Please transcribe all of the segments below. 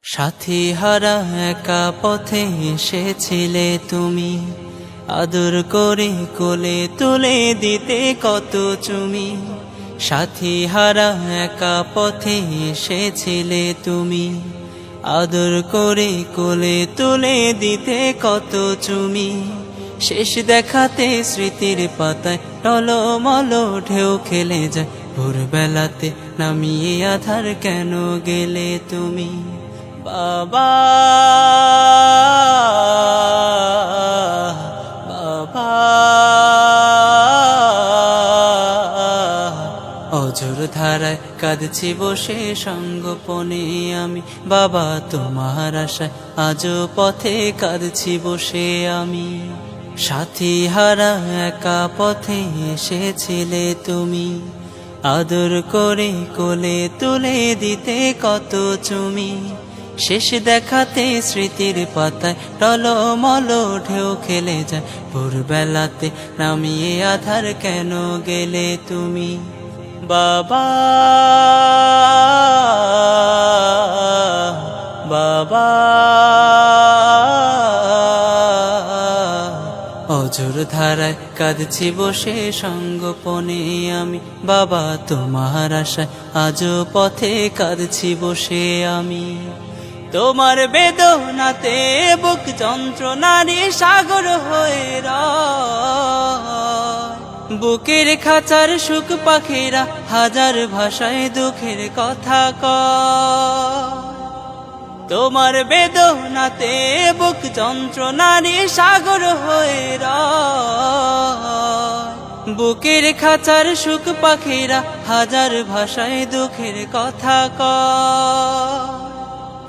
সাথী হারা একা পথে এসেছিলে তুমি, আদর করে কোলে তুলে দিতে কত চুমি। সাথী হারা একা পথে এসেছিলে তুমি, আদর করে কোলে তুলে দিতে কত চুমি। শেষ দেখাতে স্মৃতির পাতায় টলমল ঢেউ খেলে যায়, ভোরবেলাতে নামিয়ে আধার কেন গেলে তুমি। বাবা বাবা অঝোর ধারায় কাঁদছি বসে সঙ্গোপনে আমি, বাবা তোমার আশায় আজও পথে কাঁদছি বসে আমি। সাথী হারা একা পথে এসেছিলে তুমি, আদর করে কোলে তুলে দিতে কত চুমি। শেষ দেখাতে স্মৃতির পাতায় টলমল ঢেউ খেলে যায়, ভোরবেলাতে নামিয়ে আধার কেন গেলে তুমি। বাবা বাবা অঝোর ধারায় কাঁদছি বসে সঙ্গোপনে আমি, বাবা তোমার আশায় আজও পথে কাঁদছি বসে আমি। তোমার বেদনাতে বুক যন্ত্রণারী সাগর হয়ে রয়, বুকের খাঁচার সুখ পাখিরা হাজার ভাষায় দুঃখের কথা কয়। তোমার বেদনাতে বুক যন্ত্রণারী সাগর হয়ে রয়, বুকের খাঁচার সুখ পাখিরা হাজার ভাষায় দুঃখের কথা কয়।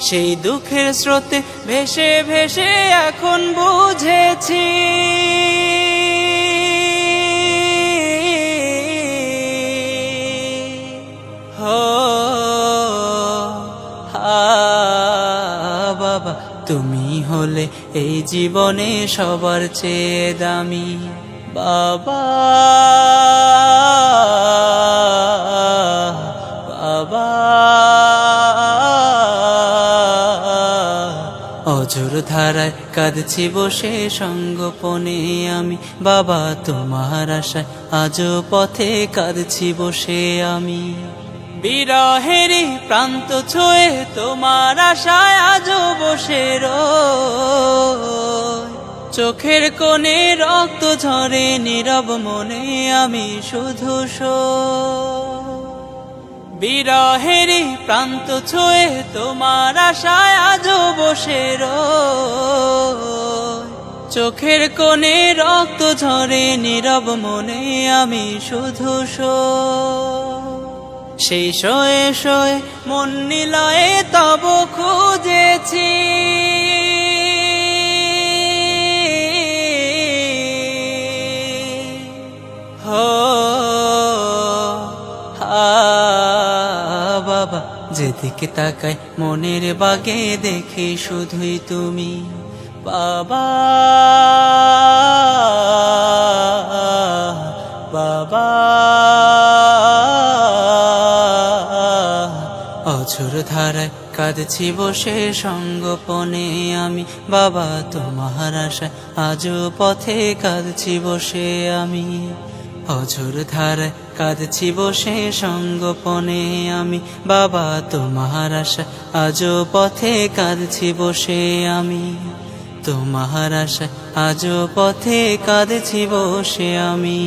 সেই দুঃখের স্রোতে ভেসে ভেসে এখন বুঝেছি, বাবা তুমি হলে এই জীবনে সবার চেয়ে দামি। বাবা বাবা অঝোর ধারায় কাঁদছি বসে সঙ্গোপনে আমি, বাবা তোমার আশায় আজও পথে কাঁদছি বসে আমি। বিরহেরই প্রান্ত ছুঁয়ে তোমার আশায় আজও বসে রই, চোখের কোণে রক্ত ঝরে নীরব মনে আমি শুধু শোই। বিরহেরই প্রান্ত ছুঁয়ে তোমার আশায় আজও বসে রই, চোখের কোণে রক্ত ঝরে নীরব মনে আমি শুধু শোই। সেই শোয়ে শোয়ে মন নিলয়ে তব খুঁজেছি, বাবা যেদিকে তাকাই মনের বাগে দেখি শুধুই তুমি। বাবা বাবা অঝোর ধারায় কাঁদছি বসে সঙ্গোপনে আমি, বাবা তোমার আশায় আজও পথে কাঁদছি বসে আমি। অঝোর ধারায় কাঁদছি বসে সঙ্গোপনে আমি, বাবা তোমার আশায় আজও পথে কাঁদছি বসে আমি। তোমার আশায় আজও পথে কাঁদছি বসে আমি।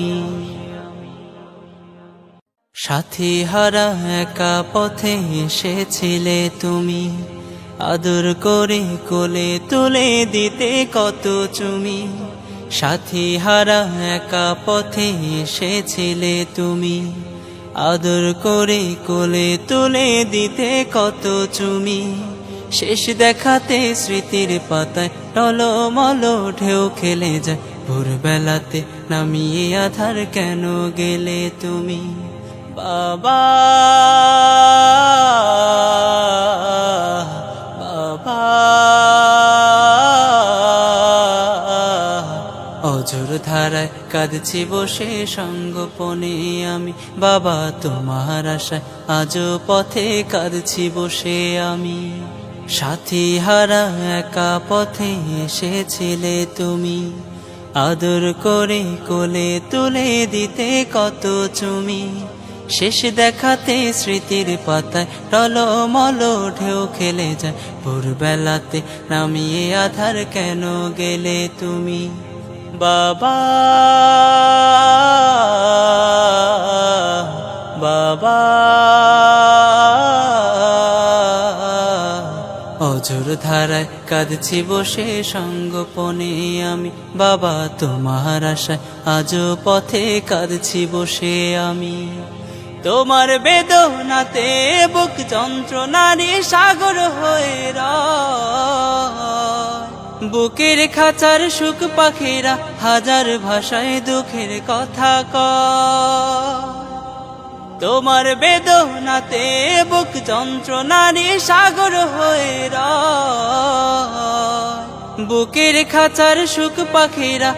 সাথী হারা একা পথে এসেছিলে তুমি, আদর করে কোলে তুলে দিতে কত চুমি। সাথী হারা একা পথে এসেছিলে তুমি, আদর করে কোলে তুলে দিতে কত চুমি। শেষ দেখাতে স্মৃতির পাতায় টলমল ঢেউ খেলে যায়, ভোরবেলাতে নামিয়ে আধার কেন গেলে তুমি। বাবা বাবা অঝোর ধারায় কাঁদছি বসে সঙ্গোপনে আমি, বাবা তোমার আশায় আজও পথে কাঁদছি বসে আমি। সাথী হারা একা পথে এসেছিলে তুমি, আদর করে কোলে তুলে দিতে কত চুমি। শেষ দেখাতে স্মৃতির পাতায় টলমল ঢেউ খেলে যায়, ভোরবেলাতে নামিয়ে আধার কেন গেলে তুমি। বাবা বাবা অঝোর ধারায় কাঁদছি বসে সঙ্গোপনে আমি, বাবা তোমার আশায় আজও পথে কাঁদছি বসে আমি। তোমার বেদনাতে বুক যন্ত্রণারী সাগর হয়ে রয়, বুকের খাঁচার সুখ পাখিরা হাজার ভাষায় দুঃখের কথা কয়। তোমার বেদনাতে বুক যন্ত্রণারী সাগর হয়ে রয়, বুকের খাঁচার সুখ পাখিরা